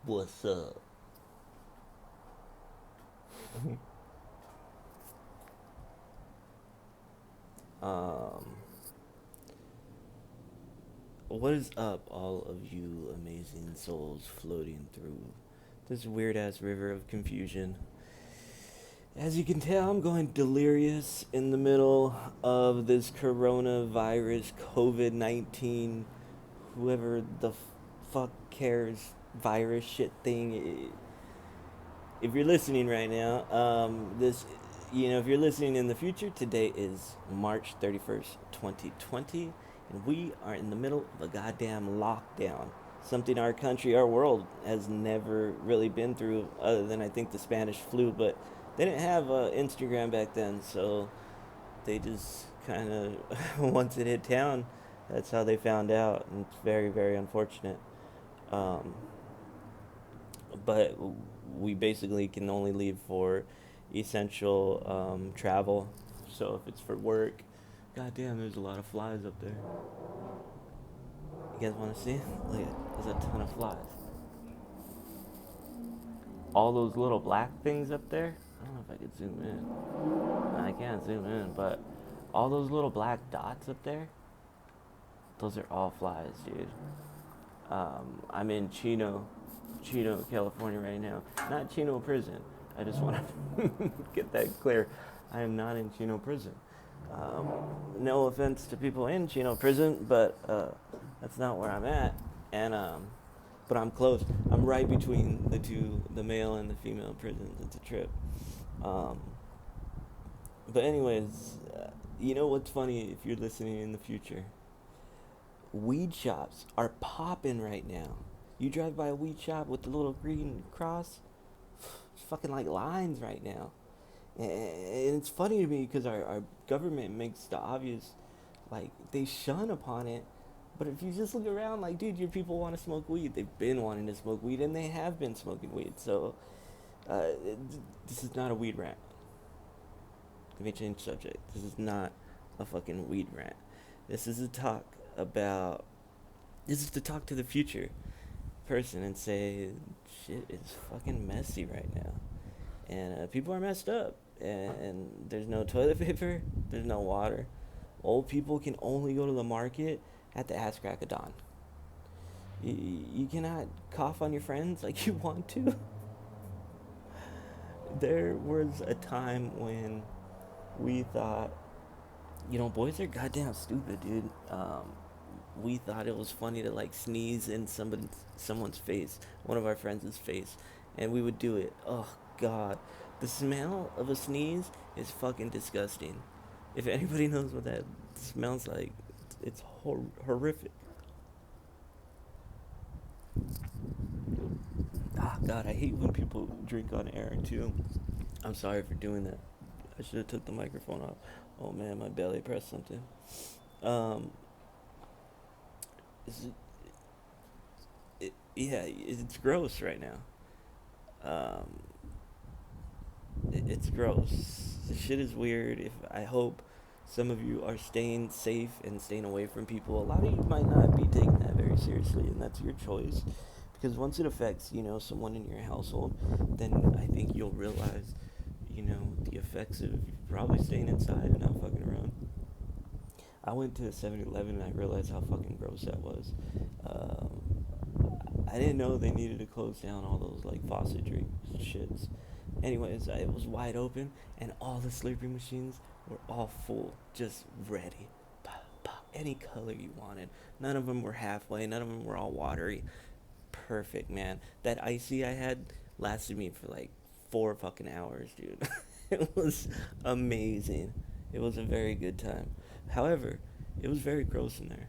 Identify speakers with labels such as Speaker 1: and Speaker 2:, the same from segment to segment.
Speaker 1: What's up? Um, what is up, all of you amazing souls floating through this weird ass river of confusion? As you can tell, I'm going delirious in the middle of this coronavirus, COVID 19, whoever the fuck cares virus shit thing. If you're listening right now, if you're listening in the future, today is March 31st, 2020, and we are in the middle of a goddamn lockdown. Something our country, our world has never really been through, other than I think the Spanish flu, but they didn't have Instagram back then, so they just kind of, once it hit town, that's how they found out, and it's very, very unfortunate. Um, but we basically can only leave for essential travel. So if it's for work, goddamn, there's a lot of flies up there. You guys want to see? Look at, there's a ton of flies. All those little black things up there. I don't know if I could zoom in. I can't zoom in, but all those little black dots up there, those are all flies, dude. I'm in Chino, California right now. Not Chino prison. I just want to get that clear. I am not in Chino prison. Um, no offense to people in Chino prison, but that's not where I'm at. And but I'm close. I'm right between the two, the male and the female prisons. It's a trip. Um, but anyways, you know what's funny if you're listening in the future? Weed shops are popping right now. You drive by a weed shop with the little green cross, it's fucking like lines right now. And it's funny to me because our government makes the obvious, like, they shun upon it. But if you just look around, like, dude, your people want to smoke weed. They've been wanting to smoke weed, and they have been smoking weed. So, uh, this is not a weed rant. Let me change subject. This is not a fucking weed rant. This is a talk about. This is to talk to the future person and say shit is fucking messy right now, and people are messed up, and there's no toilet paper, there's no water. Old people can only go to the market at the ass crack of dawn. You cannot cough on your friends like you want to. There was a time when we thought, boys are goddamn stupid, dude. We thought it was funny to like sneeze in someone's face, one of our friends' face, and we would do it. Oh God, the smell of a sneeze is fucking disgusting. If anybody knows what that smells like, it's horrific. Ah God, I hate when people drink on air too. I'm sorry for doing that. I should have took the microphone off. Oh man, my belly pressed something. Um, is yeah, it's gross right now. Um, it's gross. The shit is weird. If I hope some of you are staying safe and staying away from people. A lot of you might not be taking that very seriously, and that's your choice. Because once it affects, someone in your household, then I think you'll realize, the effects of probably staying inside and not fucking around. I went to a 7-Eleven and I realized how fucking gross that was. Um, I didn't know they needed to close down all those like faucet drink shits. Anyways, it was wide open and all the Slurpee machines were all full, just ready. Pop, pop, any color you wanted. None of them were halfway. None of them were all watery. Perfect, man. That icy I had lasted me for like 4 fucking hours, dude. It was amazing. It was a very good time. However, it was very gross in there.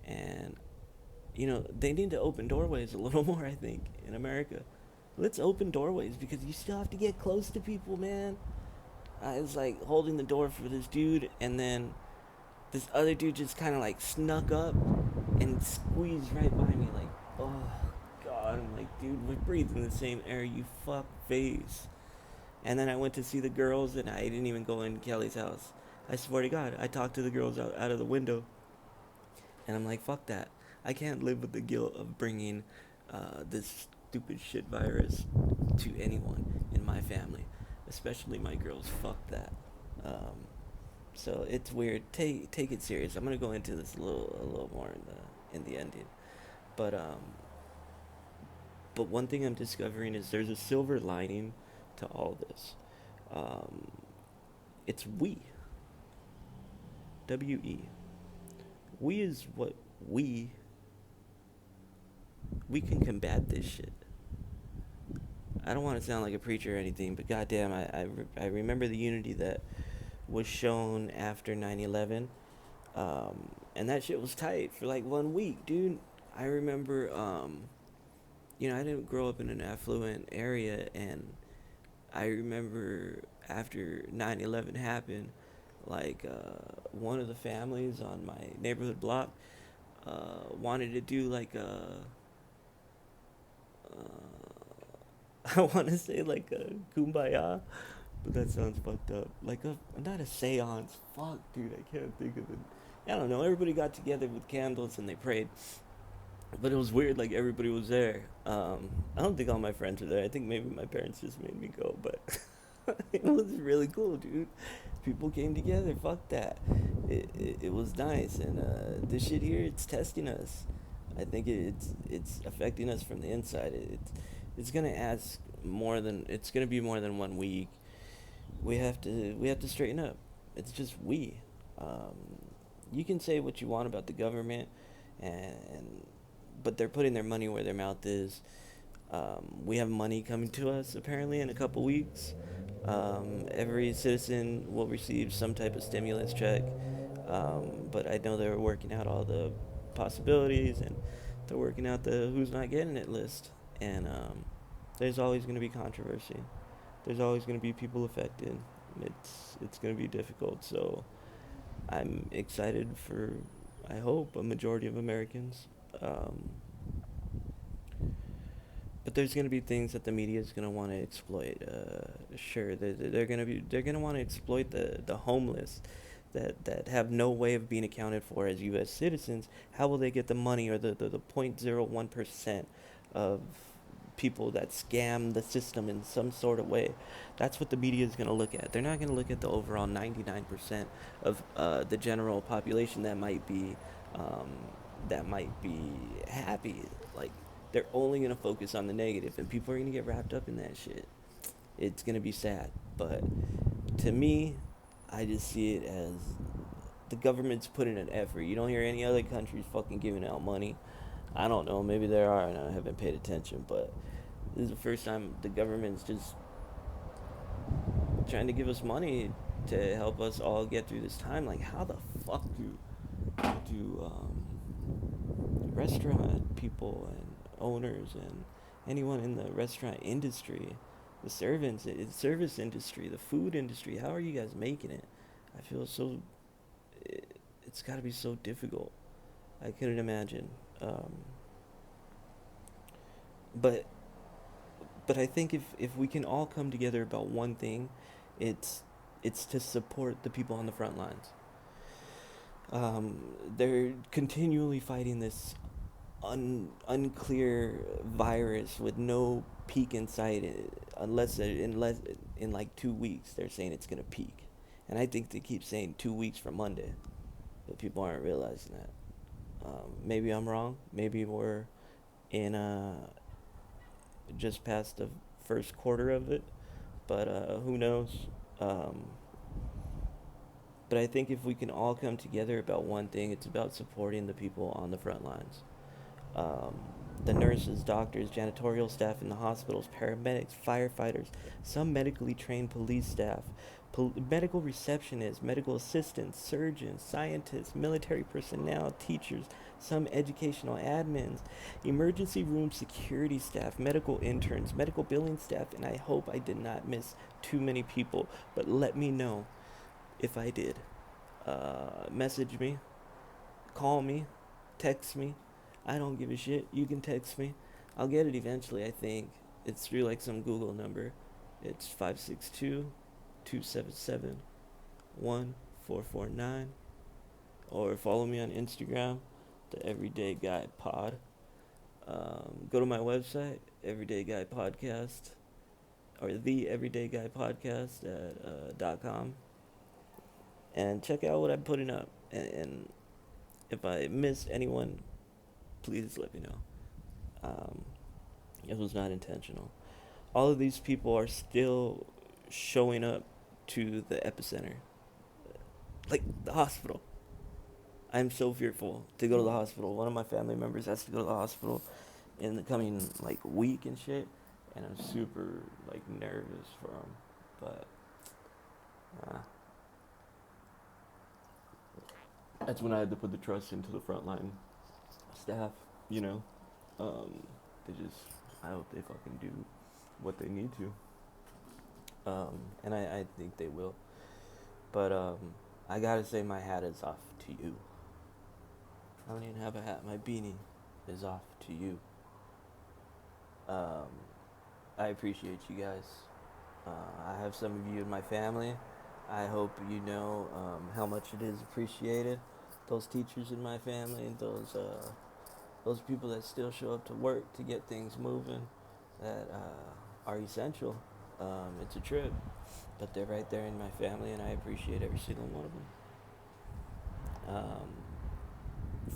Speaker 1: And, they need to open doorways a little more, I think, in America. Let's open doorways because you still have to get close to people, man. I was like holding the door for this dude, and then this other dude just kind of like snuck up and squeezed right by me, like, oh God. I'm like, dude, we're breathing the same air, you fuck face. And then I went to see the girls, and I didn't even go in Kelly's house. I swear to God, I talked to the girls out of the window, and I'm like, fuck that. I can't live with the guilt of bringing this stupid shit virus to anyone in my family, especially my girls. Fuck that. So it's weird. Take it serious. I'm gonna go into this a little more in the ending, but one thing I'm discovering is there's a silver lining to all this. Um, it's we. W-E. We is what we can combat this shit. I don't want to sound like a preacher or anything, but goddamn, I remember the unity that was shown after 9/11, and that shit was tight for like 1 week, dude. I remember, I didn't grow up in an affluent area, and I remember after 9/11 happened, like one of the families on my neighborhood block wanted to do like a I want to say like a kumbaya, but that sounds fucked up. Like not a seance. Fuck, dude, I can't think of it. I don't know. Everybody got together with candles and they prayed, but it was weird. Like everybody was there. I don't think all my friends were there. I think maybe my parents just made me go, but it was really cool, dude. People came together. Fuck that. It was nice, and this shit here, it's testing us. I think it's affecting us from the inside. It's gonna ask more than it's gonna be more than 1 week. We have to straighten up. It's just we. You can say what you want about the government, and but they're putting their money where their mouth is. We have money coming to us apparently in a couple weeks. Every citizen will receive some type of stimulus check, but I know they're working out all the possibilities, and they're working out the who's not getting it list. And there's always going to be controversy. There's always going to be people affected. It's going to be difficult. So I'm excited for, I hope, a majority of Americans. But there's going to be things that the media is going to want to exploit. Sure, they're going to want to exploit the homeless that have no way of being accounted for as U.S. citizens. How will they get the money, or the 0.01% of people that scam the system in some sort of way? That's what the media is going to look at. They're not going to look at the overall 99% of the general population that might be happy. Like, they're only going to focus on the negative, and people are going to get wrapped up in that shit. It's going to be sad, but to me, I just see it as the government's putting an effort. You don't hear any other countries fucking giving out money. I don't know, maybe there are and I haven't paid attention, but this is the first time the government's just trying to give us money to help us all get through this time. Like, how the fuck do restaurant people and owners and anyone in the restaurant industry, the service industry, the food industry, how are you guys making it? I feel so, it's got to be so difficult. I couldn't imagine. But I think if we can all come together about one thing, it's to support the people on the front lines. They're continually fighting this unclear virus with no peak in sight, unless in like 2 weeks they're saying it's gonna peak, and I think they keep saying 2 weeks from Monday, but people aren't realizing that. Maybe I'm wrong. Maybe we're in just past the first quarter of it, but who knows? But I think if we can all come together about one thing, it's about supporting the people on the front lines. The nurses, doctors, janitorial staff in the hospitals, paramedics, firefighters, some medically trained police staff, medical receptionists, medical assistants, surgeons, scientists, military personnel, teachers, some educational admins, emergency room security staff, medical interns, medical billing staff, and I hope I did not miss too many people, but let me know if I did. Message me, call me, text me. I don't give a shit. You can text me. I'll get it eventually, I think. It's through like some Google number. It's 562-277-1449. Or follow me on Instagram, the Everyday Guy Pod. Go go to my website, Everyday Guy Podcast, or the Everyday Guy Podcast at .com, and check out what I'm putting up. And if I missed anyone, please let me know. It was not intentional. All of these people are still showing up to the epicenter, like the hospital. I'm so fearful to go to the hospital. One of my family members has to go to the hospital in the coming like week and shit, and I'm super like nervous for him. But that's when I had to put the trust into the frontline staff. You know, they just, I hope they fucking do what they need to. And I think they will. But I gotta say my hat is off to you. I don't even have a hat. My beanie is off to you. I appreciate you guys. I have some of you in my family. I hope you know how much it is appreciated. Those teachers in my family, those people that still show up to work to get things moving, that are essential. It's a trip, but they're right there in my family, and I appreciate every single one of them.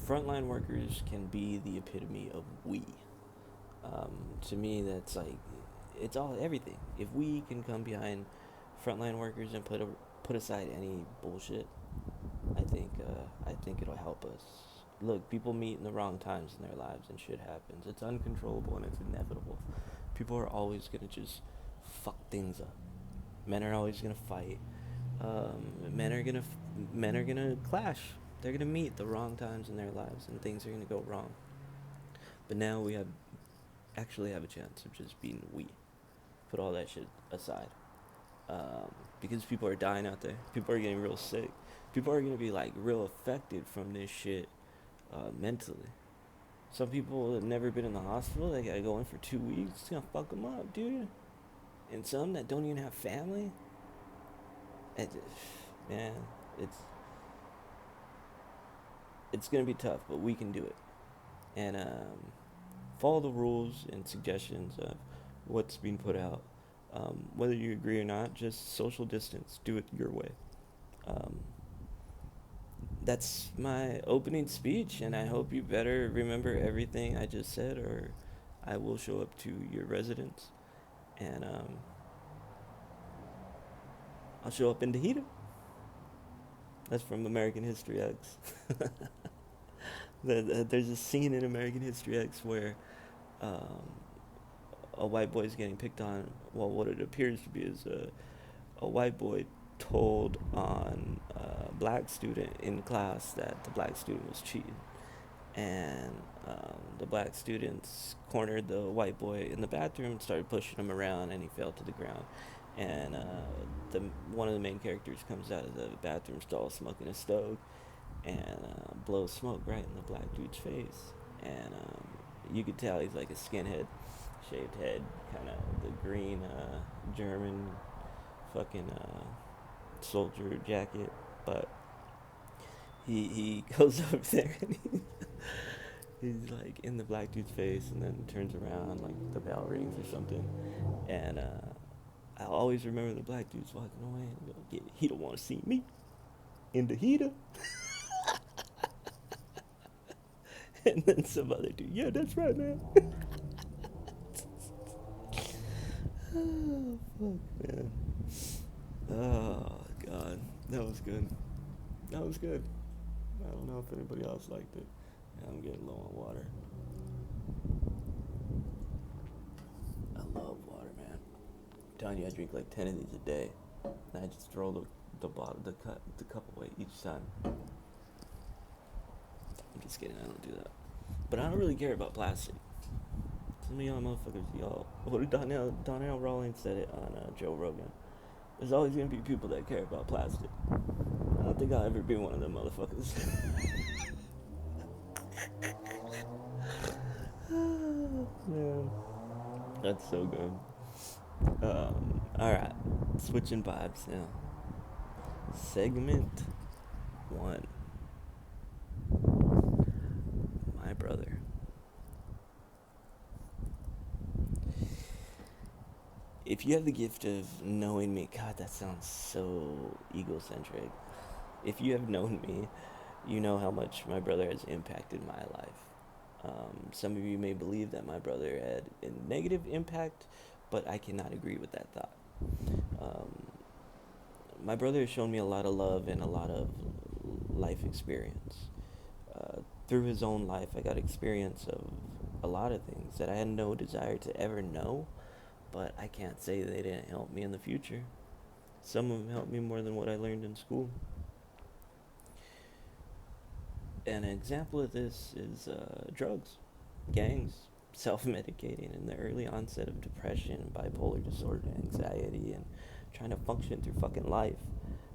Speaker 1: Frontline workers can be the epitome of we. To me, that's like, it's all everything. If we can come behind frontline workers and put aside any bullshit, I think it'll help us. Look, people meet in the wrong times in their lives, and shit happens. It's uncontrollable and it's inevitable. People are always gonna just fuck things up. Men are always gonna fight. Men are gonna clash. They're gonna meet the wrong times in their lives, and things are gonna go wrong. But now we actually have a chance of just being we. Put all that shit aside. Because people are dying out there. People are getting real sick. People are gonna be like real affected from this shit mentally. Some people have never been in the hospital. They gotta go in for 2 weeks. It's gonna fuck them up, dude. And some that don't even have family. Man, it's gonna be tough, but we can do it. And follow the rules and suggestions of what's being put out. Whether you agree or not, just social distance. Do it your way. That's my opening speech, and I hope you better remember everything I just said, or I will show up to your residence, and I'll show up in the heater. That's from American History X. There's a scene in American History X where a white boy is getting picked on. Well, what it appears to be is a white boy told on a black student in class that the black student was cheating. And the black students cornered the white boy in the bathroom and started pushing him around, and he fell to the ground. And one of the main characters comes out of the bathroom stall smoking a stove and blows smoke right in the black dude's face. And you could tell he's like a skinhead, shaved head, kind of the green German fucking soldier jacket. But he goes over there and he's like in the black dude's face, and then turns around like the bell rings or something. And I always remember the black dude's walking away and go, yeah, he don't want to see me in the heater. And then some other dude, yeah, that's right, man. Oh, fuck, man. Oh, God. That was good. That was good. I don't know if anybody else liked it. Yeah, I'm getting low on water. I love water, man. I'm telling you, I drink like 10 of these a day. And I just throw the cup away each time. I'm just kidding, I don't do that. But I don't really care about plastic. Some of y'all motherfuckers, what did Donnell Rawlings said it on Joe Rogan. There's always gonna be people that care about plastic. I don't think I'll ever be one of them motherfuckers. Man, that's so good. Alright, switching vibes now. Segment 1. My brother. if you have the gift of knowing me, God, that sounds so egocentric. If you have known me, you know how much my brother has impacted my life. Some of you may believe that my brother had a negative impact, but I cannot agree with that thought. Um, my brother has shown me a lot of love and a lot of life experience. Through his own life, I got experience of a lot of things that I had no desire to ever know, but I can't say they didn't help me in the future. Some of them helped me more than what I learned in school. An example of this is drugs, gangs, self-medicating in the early onset of depression, bipolar disorder, anxiety, and trying to function through fucking life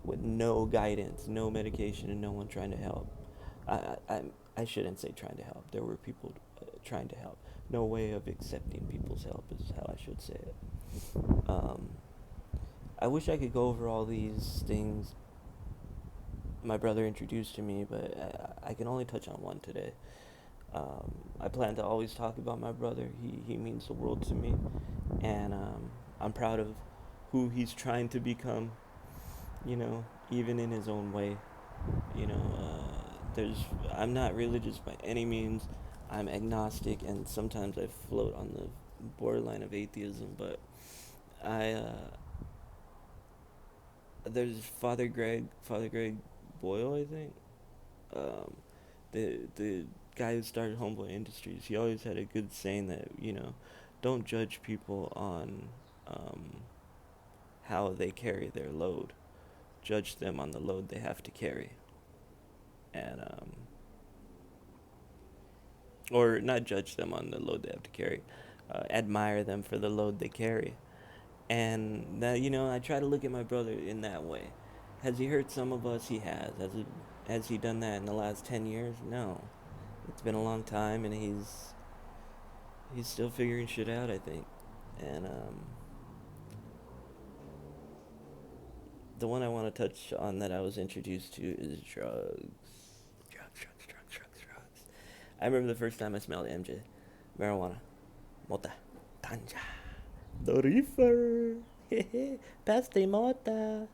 Speaker 1: with no guidance, no medication, and no one trying to help. I, I, I shouldn't say trying to help. There were people trying to help. No way of accepting people's help is how I should say it. Um, I wish I could go over all these things my brother introduced to me, but I can only touch on one today. I plan to always talk about my brother. He means the world to me, and I'm proud of who he's trying to become. You know, even in his own way. You know, there's I'm not religious by any means. I'm agnostic, and sometimes I float on the borderline of atheism. But I there's Father Greg Boyle, I think. Um, the guy who started Homeboy Industries. He always had a good saying that don't judge people on um, how they carry their load. Judge them on the load they have to carry, and or not judge them on the load they have to carry. Admire them for the load they carry. And that I try to look at my brother in that way. Has he hurt some of us? He has. Has he done that in the last 10 years? No. It's been a long time, and he's still figuring shit out, I think. And the one I want to touch on that I was introduced to is drugs. Drugs. I remember the first time I smelled MJ, marijuana, mota, ganja, the reefer. Pass the mota.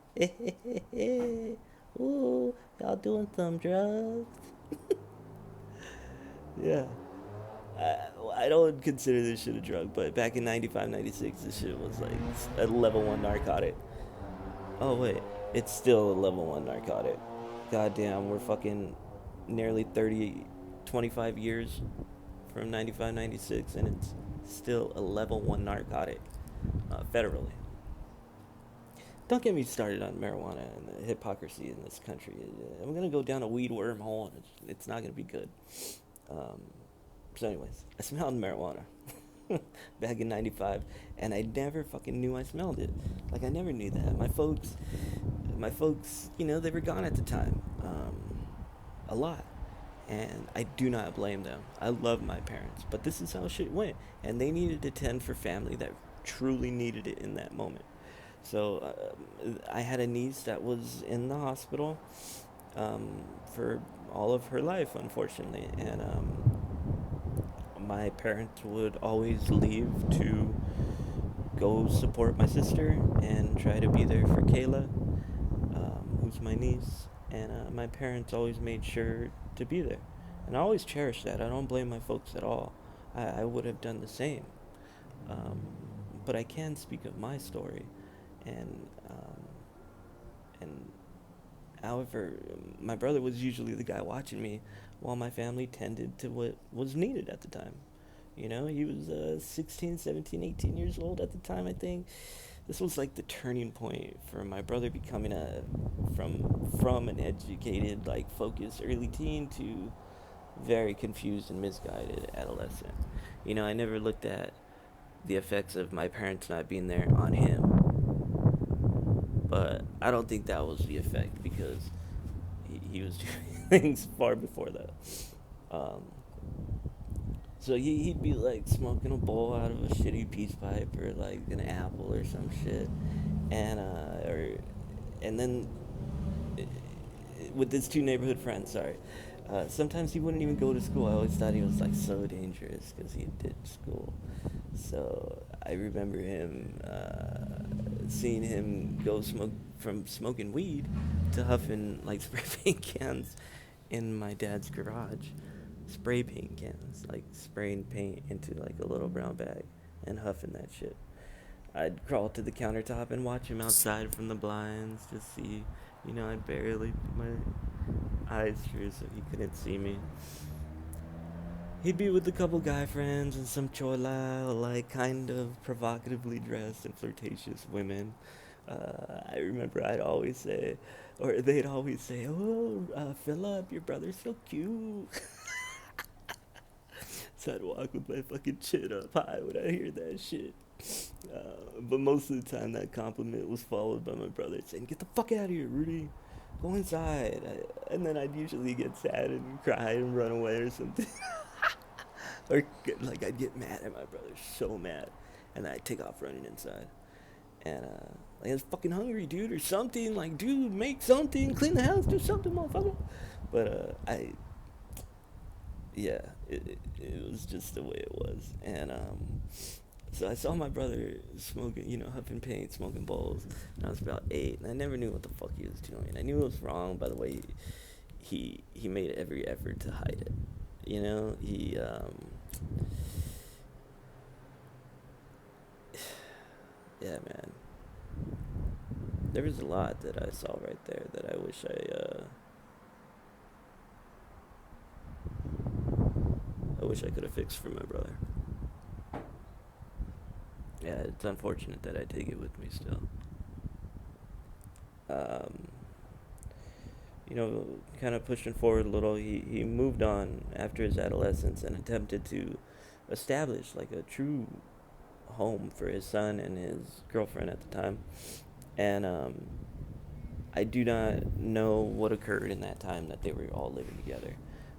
Speaker 1: Ooh, y'all doing some drugs? Yeah. I don't consider this shit a drug, but back in 95, 96, this shit was like a level 1 narcotic. Oh, wait. It's still a level 1 narcotic. Goddamn, we're fucking nearly 30, 25 years from 95, 96, and it's still a level 1 narcotic federally. Don't get me started on marijuana and the hypocrisy in this country. I'm going to go down a weed wormhole, and it's not going to be good. So anyways, I smelled marijuana back in 95, and I never fucking knew I smelled it. Like, I never knew that. My folks, they were gone at the time, a lot. And I do not blame them. I love my parents, but this is how shit went. And they needed to tend for family that truly needed it in that moment. So I had a niece that was in the hospital for all of her life, unfortunately. And my parents would always leave to go support my sister and try to be there for Kayla, who's my niece. And my parents always made sure to be there. And I always cherish that. I don't blame my folks at all. I would have done the same. But I can speak of my story. And however, my brother was usually the guy watching me while my family tended to what was needed at the time. He was 16, 17, 18 years old at the time, I think. This was like the turning point for my brother becoming from an educated, like, focused early teen to very confused and misguided adolescent. I never looked at the effects of my parents not being there on him, but I don't think that was the effect, because he was doing things far before that. So he'd be like smoking a bowl out of a shitty peace pipe or like an apple or some shit, and then with his two neighborhood friends. Sorry, sometimes he wouldn't even go to school. I always thought he was like so dangerous because he did school. So I remember him, seeing him go from smoking weed to huffing like spray paint cans in my dad's garage. Spray paint cans, like spraying paint into like a little brown bag and huffing that shit. I'd crawl to the countertop and watch him outside from the blinds to see, I'd barely put my eyes through so he couldn't see me. He'd be with a couple guy friends and some chola, like kind of provocatively dressed and flirtatious women. I remember I'd always say, or they'd always say, "Oh, Philip, your brother's so cute." So I'd walk with my fucking chin up high when I hear that shit. But most of the time, that compliment was followed by my brother saying, "Get the fuck out of here, Rudy. Go inside." And then I'd usually get sad and cry and run away or something. Or like I'd get mad at my brother, so mad, and I'd take off running inside. And like I was fucking hungry, dude, or something. Like, dude, make something, clean the house, do something, motherfucker. But yeah, it was just the way it was. And so I saw my brother smoking, huffing paint, smoking bowls. And I was about 8, and I never knew what the fuck he was doing. I knew it was wrong by the way he made every effort to hide it. He yeah, man. There was a lot that I saw right there that I wish I could have fixed for my brother. Yeah, it's unfortunate that I take it with me still. Um, kind of pushing forward a little, he moved on after his adolescence and attempted to establish like a true home for his son and his girlfriend at the time. And I do not know what occurred in that time that they were all living together.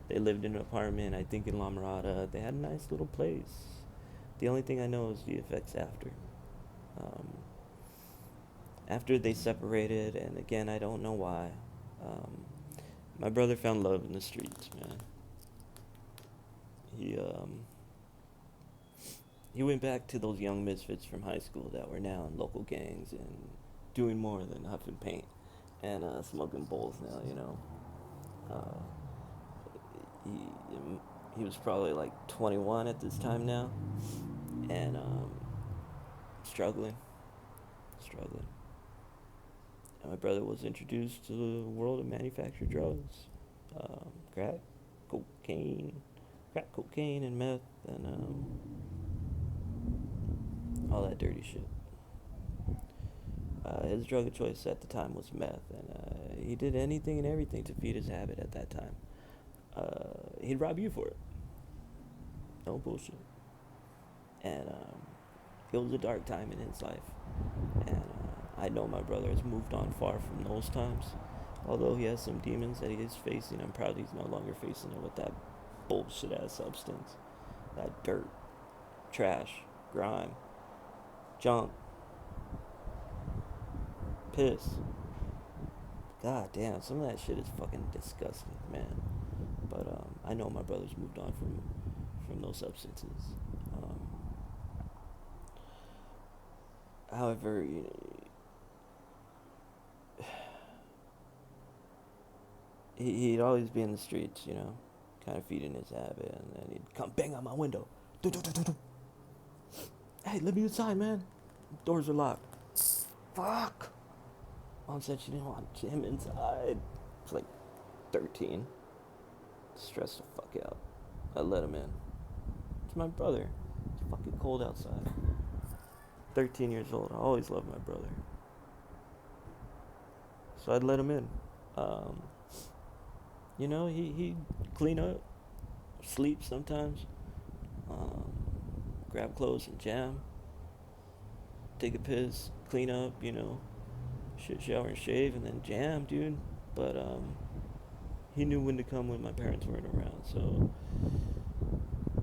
Speaker 1: They lived in an apartment, I think in La Mirada. They had a nice little place. The only thing I know is the effects after. Um, After they separated, and again, I don't know why. Um, my brother found love in the streets, man. He he went back to those young misfits from high school that were now in local gangs and doing more than huffing paint and smoking bowls now. Uh, he he was probably like 21 at this time now, and struggling, struggling. And my brother was introduced to the world of manufactured drugs, crack, cocaine, crack cocaine and meth, and all that dirty shit. His drug of choice at the time was meth, and he did anything and everything to feed his habit at that time. He'd rob you for it. No bullshit. And it was a dark time in his life. And I know my brother has moved on far from those times. Although he has some demons that he is facing, I'm proud he's no longer facing it with that bullshit ass substance. That dirt, trash, grime, junk, piss. God damn, some of that shit is fucking disgusting, man. But I know my brother's moved on from those substances. Um, However, he'd always be in the streets, kind of feeding his habit, and then he'd come bang on my window. Do, do, do, do, do. Hey, let me inside, man. Doors are locked. Fuck. Mom said she didn't want him inside. It's like 13. Stressed the fuck out. I let him in. It's my brother. It's fucking cold outside. 13 years old. I always loved my brother. So I'd let him in. He'd clean up, sleep sometimes, grab clothes and jam, take a piss, clean up, shit, shower and shave, and then jam, dude. But he knew when to come when my parents weren't around, so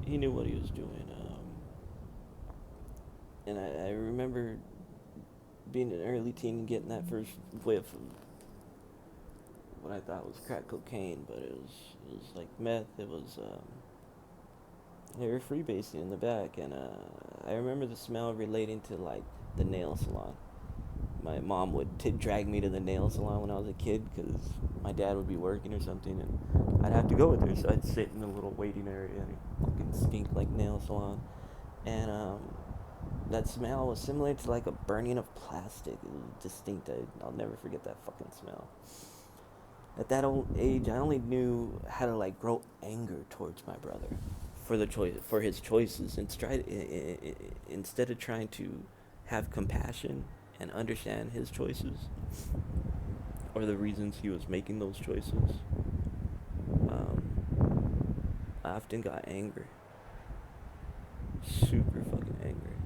Speaker 1: he knew what he was doing. And I remember being an early teen and getting that first whiff of what I thought was crack cocaine, but it was like meth. It was They were freebasing in the back, and I remember the smell relating to like the nail salon. My mom would drag me to the nail salon when I was a kid because my dad would be working or something, and I'd have to go with her. So I'd sit in a little waiting area and it fucking stink like nail salon, and that smell was similar to like a burning of plastic. It was distinct. I'll never forget that fucking smell. At that old age, I only knew how to like grow anger towards my brother for his choices, and instead of trying to have compassion and understand his choices or the reasons he was making those choices. I often got angry, super fucking angry.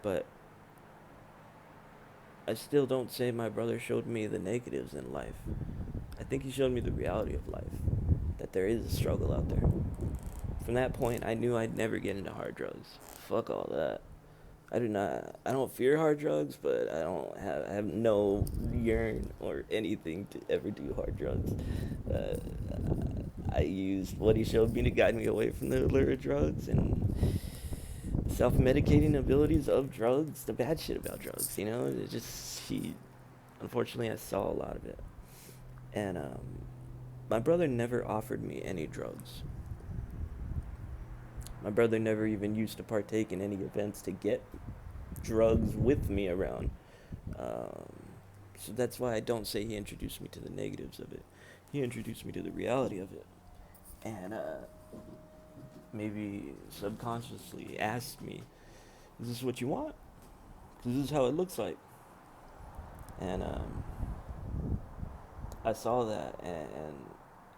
Speaker 1: But I still don't say my brother showed me the negatives in life. I think he showed me the reality of life, that there is a struggle out there. From that point, I knew I'd never get into hard drugs. Fuck all that. I don't fear hard drugs, but I have no yearn or anything to ever do hard drugs. Uh, I used what he showed me to guide me away from the allure of drugs and self-medicating abilities of drugs, the bad shit about drugs, you know? It just, unfortunately, I saw a lot of it. And, my brother never offered me any drugs. My brother never even used to partake in any events to get drugs with me around. Um, so that's why I don't say he introduced me to the negatives of it. He introduced me to the reality of it. And, maybe subconsciously asked me, is this what you want? Because this is how it looks like. And I saw that, and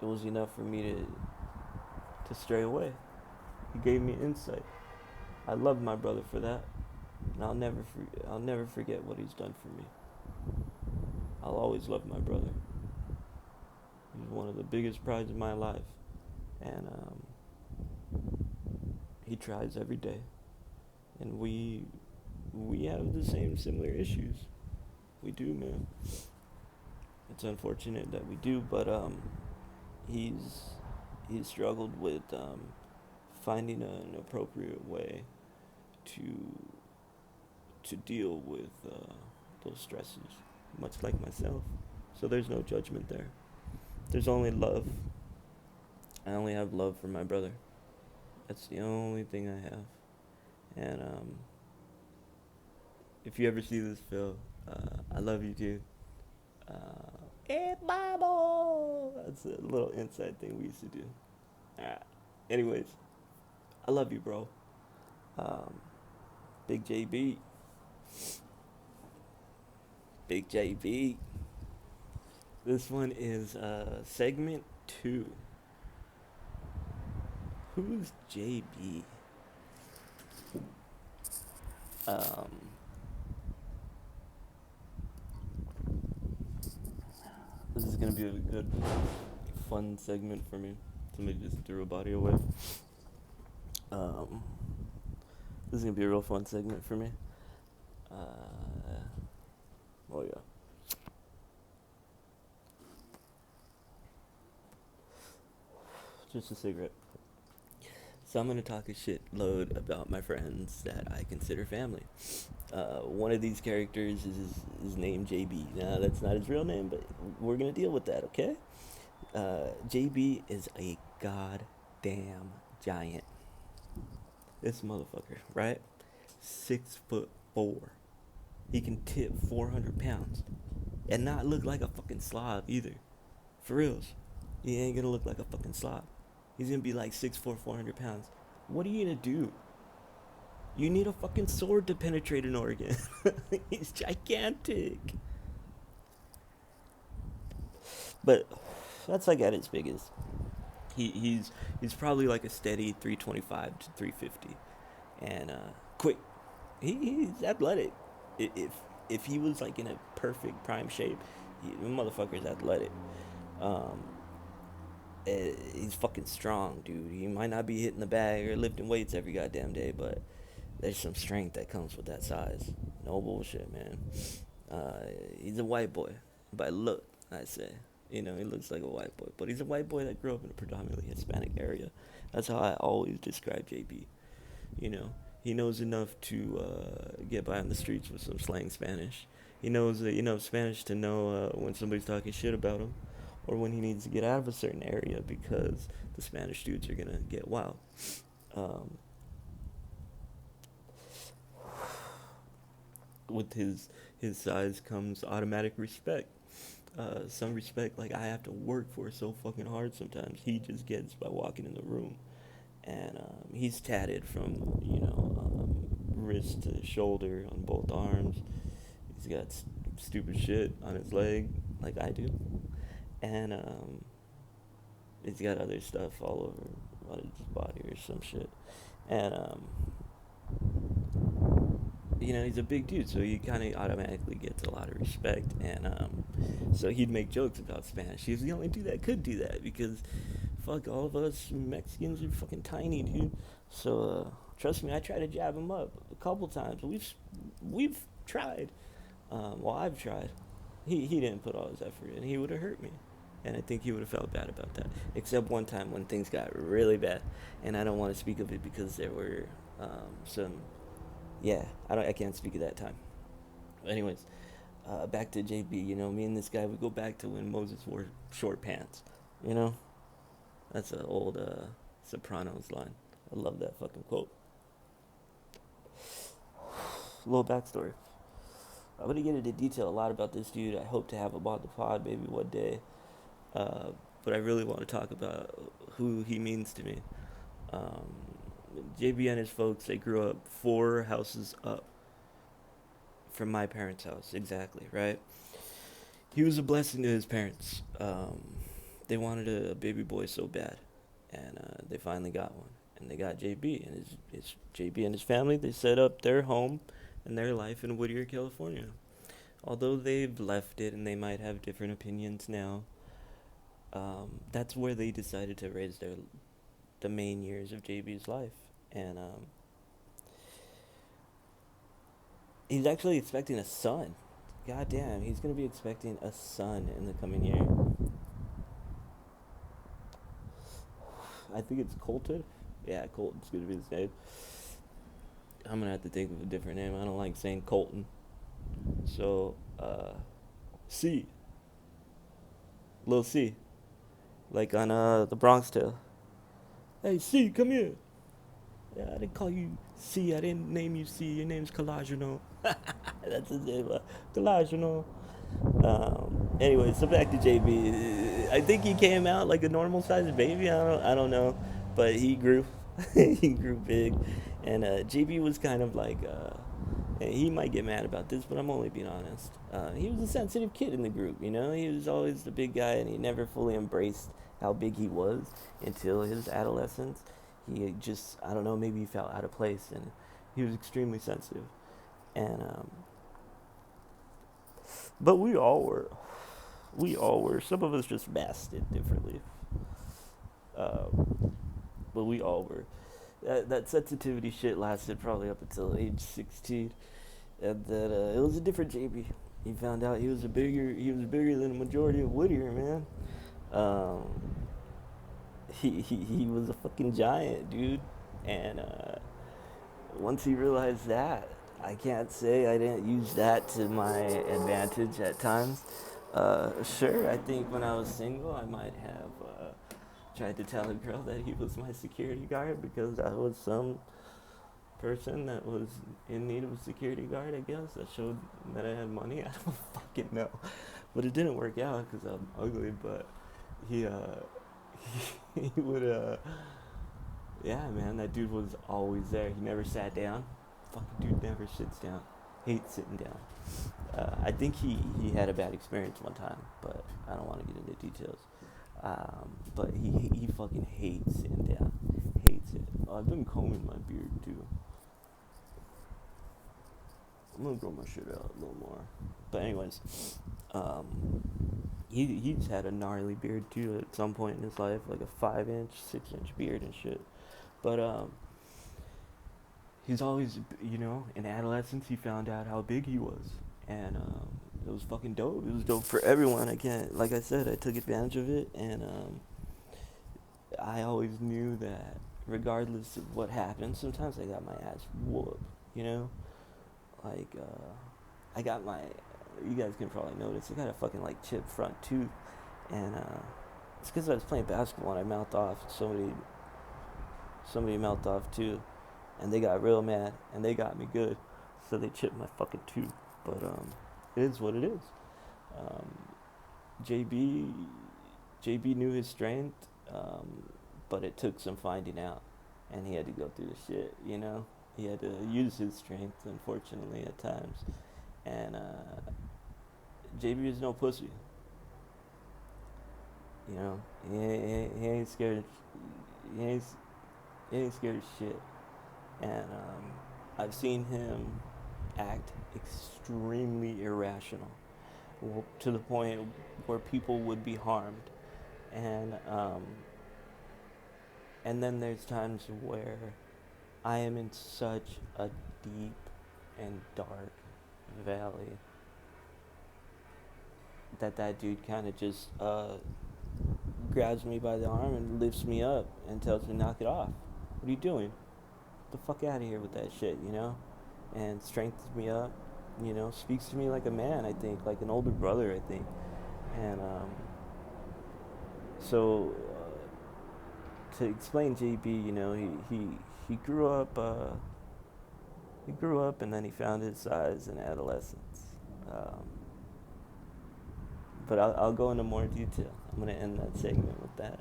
Speaker 1: it was enough for me to stray away. He gave me insight. I love my brother for that, and I'll never forget what he's done for me. I'll always love my brother. He's one of the biggest prides of my life, and he tries every day, and we have the same similar issues. We do, man. It's unfortunate that we do, but he's he's struggled with finding an appropriate way to deal with those stresses, much like myself. So there's no judgment there. There's only love. I only have love for my brother. That's the only thing I have. And if you ever see this, Phil, I love you, dude. Hey, Bible! That's a little inside thing we used to do. Alright. Anyways, I love you, bro. Um, Big JB. Big JB. This one is segment 2. Who's JB? Um, this is gonna be a good, fun segment for me. Somebody just threw a body away. Um, this is gonna be a real fun segment for me. Oh yeah. Just a cigarette. So I'm gonna talk a shitload about my friends that I consider family. One of these characters is named JB. Now that's not his real name, but we're gonna deal with that, okay? JB is a goddamn giant. This motherfucker, right? 6'4". He can tip 400 pounds and not look like a fucking slob either. For reals, he ain't gonna look like a fucking slob. He's gonna be like 6'4", 400 pounds. What are you gonna do? You need a fucking sword to penetrate an organ. He's gigantic. But that's like at its biggest. He's probably like a steady 325 to 350, and quick. He's athletic. If he was like in a perfect prime shape, the motherfucker's athletic. Um, he's fucking strong, dude. He might not be hitting the bag or lifting weights every goddamn day, but there's some strength that comes with that size. No bullshit, man. He's a white boy by look, I say. You know, he looks like a white boy, but he's a white boy that grew up in a predominantly Hispanic area. That's how I always describe JB. You know, he knows enough to get by on the streets with some slang Spanish. He knows enough Spanish to know when somebody's talking shit about him, or when he needs to get out of a certain area because the Spanish dudes are gonna get wild. Um, with his size comes automatic respect. Some respect like I have to work for so fucking hard sometimes. He just gets by walking in the room, and he's tatted from wrist to shoulder on both arms. He's got stupid shit on his leg like I do, and he's got other stuff all over on his body or some shit, and he's a big dude, so he kind of automatically gets a lot of respect. And so he'd make jokes about Spanish. He was the only dude that could do that because, fuck, all of us Mexicans are fucking tiny, dude. So trust me, I tried to jab him up a couple times. We've tried. Well, I've tried. He didn't put all his effort in. He would have hurt me, and I think he would have felt bad about that. Except one time when things got really bad, and I don't want to speak of it because there were some. Yeah, I can't speak of that time. Anyways, back to JB. You know, me and this guy, we go back to when Moses wore short pants. You know, that's an old Sopranos line. I love that fucking quote. A little backstory. I'm gonna get into detail a lot about this dude. I hope to have him on the pod maybe one day. But I really want to talk about who he means to me. Um, JB and his folks, they grew up 4 houses up from my parents' house, exactly, right? He was a blessing to his parents. They wanted a baby boy so bad, and they finally got one. And they got JB, and his JB and his family, they set up their home and their life in Whittier, California. Although they've left it and they might have different opinions now, that's where they decided to raise the main years of JB's life. And he's actually expecting a son. God damn, he's gonna be expecting a son in the coming year. I think it's Colton. Yeah, Colton's gonna be his name. I'm gonna have to think of a different name. I don't like saying Colton. So, C. Lil C. Like on the Bronx Tale. Hey C, come here. Yeah, I didn't call you C. I didn't name you C. Your name's Collageno. That's his name, Collageno. Anyway, so back to JB. I think he came out like a normal sized baby. I don't know, but he grew, he grew big, and JB was kind of like, he might get mad about this, but I'm only being honest. He was a sensitive kid in the group. You know, he was always the big guy, and he never fully embraced how big he was until his adolescence. He just, I don't know, maybe he felt out of place, and he was extremely sensitive, and but we all were. Some of us just masked it differently. But we all were. That sensitivity shit lasted probably up until age 16, and then it was a different JB. He found out he was bigger than the majority of Whittier, man. Um, he was a fucking giant, dude, and once he realized that, I can't say I didn't use that to my advantage at times. Sure, I think when I was single, I might have tried to tell a girl that he was my security guard because I was some person that was in need of a security guard, I guess. That showed that I had money. I don't fucking know. But it didn't work out because I'm ugly, but he, he would, yeah, man, that dude was always there. He never sat down. Fucking dude never sits down. Hates sitting down. I think he had a bad experience one time, but I don't want to get into details. But he fucking hates sitting down. Hates it. Oh, I've been combing my beard too. I'm gonna grow my shit out a little more. But anyways, he's had a gnarly beard too at some point in his life, like a 5-inch, 6-inch beard and shit. But he's always, in adolescence he found out how big he was, and it was fucking dope. It was dope for everyone. I can't, like I said, I took advantage of it, and I always knew that regardless of what happened, sometimes I got my ass whooped, you know? Like, I got my, you guys can probably notice, I got a fucking, like, chipped front tooth, and, it's because I was playing basketball and I mouthed off. Somebody mouthed off too, and they got real mad, and they got me good, so they chipped my fucking tooth. But, it is what it is. Um, JB, JB knew his strength, but it took some finding out, and he had to go through the shit, you know? He had to use his strength, unfortunately, at times. And JB is no pussy. You know, he ain't scared. He ain't, he ain't scared of shit. And I've seen him act extremely irrational, to the point where people would be harmed. And and then there's times where I am in such a deep and dark valley that dude kind of just grabs me by the arm and lifts me up and tells me, knock it off. What are you doing? Get the fuck out of here with that shit, you know? And strengthens me up, you know, speaks to me like a man, I think, like an older brother, I think. And so to explain JB, you know, he grew up, and then he found his size in adolescence. But I'll go into more detail. I'm gonna end that segment with that.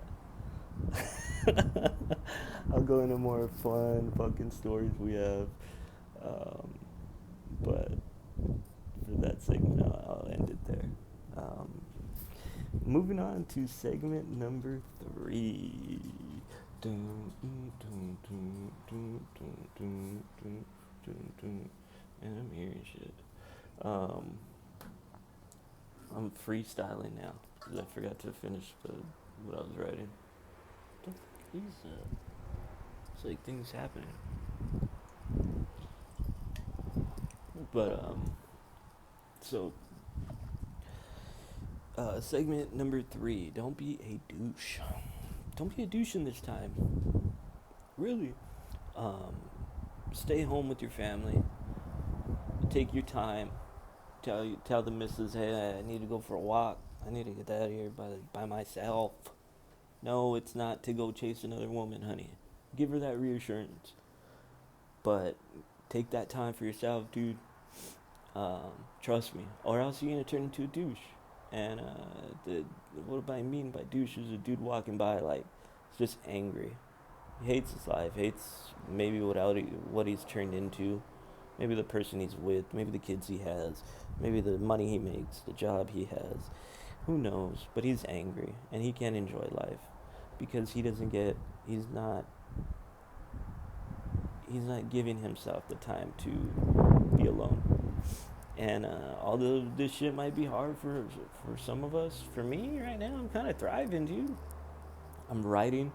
Speaker 1: I'll go into more fun fucking stories we have. But for that segment, I'll end it there. Moving on to segment number 3. And I'm hearing shit. I'm freestyling now because I forgot to finish what I was writing. What the fuck is that? It's like things happening. But so segment number 3. Don't be a douche. Don't be a douche in this time. Really. Stay home with your family. Take your time. Tell the missus, hey, I need to go for a walk. I need to get out of here by myself. No, it's not to go chase another woman, honey. Give her that reassurance. But take that time for yourself, dude. Trust me. Or else you're going to turn into a douche. And what I mean by douche is a dude walking by, like, just angry. He hates his life, hates maybe what he's turned into. Maybe the person he's with, maybe the kids he has, maybe the money he makes, the job he has. Who knows? But he's angry, and he can't enjoy life because he's not giving himself the time to be alone. And although this shit might be hard for some of us, for me right now, I'm kind of thriving, dude. I'm writing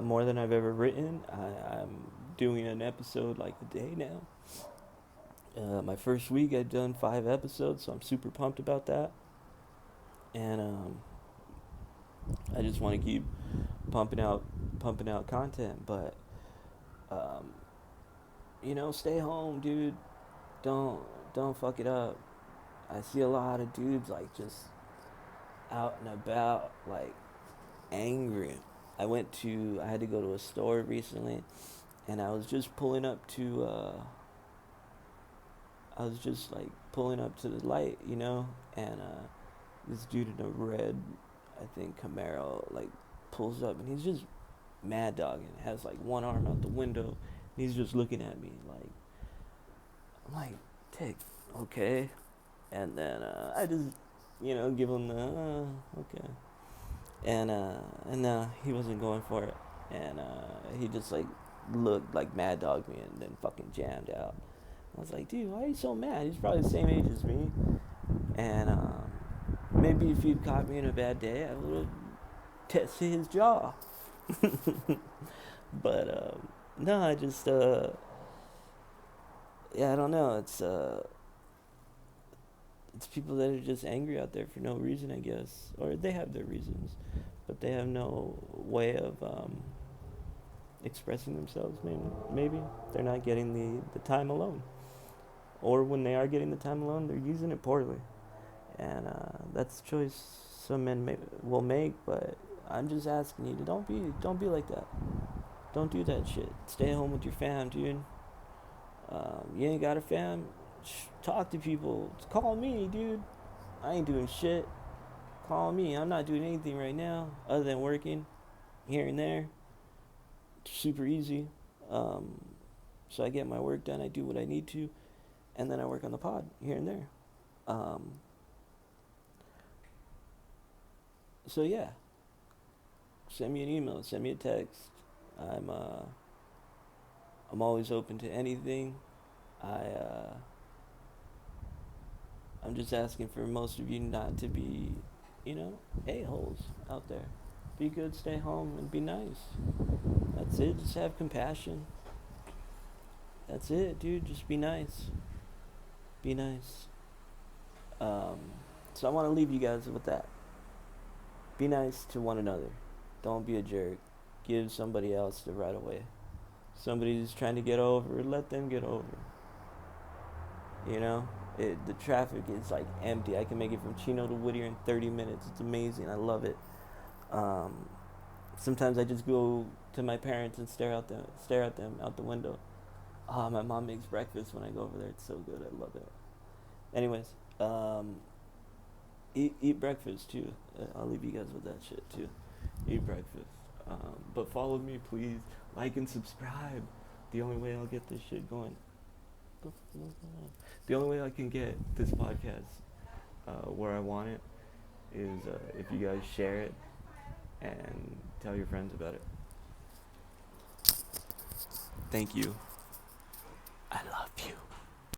Speaker 1: more than I've ever written. I'm doing an episode like a day now. My first week I'd done 5 episodes, so I'm super pumped about that. And I just want to keep pumping out content, but you know, stay home, dude. Don't fuck it up. I see a lot of dudes like just out and about, like angry. I had to go to a store recently, and I was just pulling up to the light, you know, and this dude in a red, I think, Camaro, like, pulls up, and he's just mad dogging, has, like, one arm out the window, and he's just looking at me, like, I'm like, Tick, okay, and then, I just, you know, give him the, okay, and he wasn't going for it, and, he just, like, looked, like, mad dogged me, and then fucking jammed out. I was like, dude, why are you so mad? He's probably the same age as me. And maybe if he'd caught me in a bad day, I would have tested his jaw. But no, I just yeah, I don't know. It's It's people that are just angry out there for no reason, I guess, or they have their reasons, but they have no way of expressing themselves. Maybe they're not getting the time alone, or when they are getting the time alone, they're using it poorly, and that's a choice some men will make. But I'm just asking you to don't be like that. Don't do that shit. Stay home with your fam, dude. You ain't got a fam? Talk to people. Call me, dude. I ain't doing shit. Call me. I'm not doing anything right now other than working here and there. Super easy. So I get my work done. I do what I need to, and then I work on the pod here and there. So yeah, send me an email. Send me a text. I'm always open to anything. I'm just asking for most of you not to be, a-holes out there. Be good, stay home, and be nice. That's it. Just have compassion. That's it, dude. Just be nice. Be nice. So I want to leave you guys with that. Be nice to one another. Don't be a jerk. Give somebody else the right of way. Somebody's trying to get over, let them get over. The traffic is like empty. I can make it from Chino to Whittier in 30 minutes. It's amazing. I love it. Sometimes I just go to my parents and stare at them out the window. My mom makes breakfast when I go over there. It's so good. I love it. Anyways, eat breakfast too. I'll leave you guys with that shit too. Eat breakfast. But follow me, please. Like and subscribe. The only way I'll get this shit going. The only way I can get this podcast where I want it is if you guys share it and tell your friends about it. Thank you. I love you.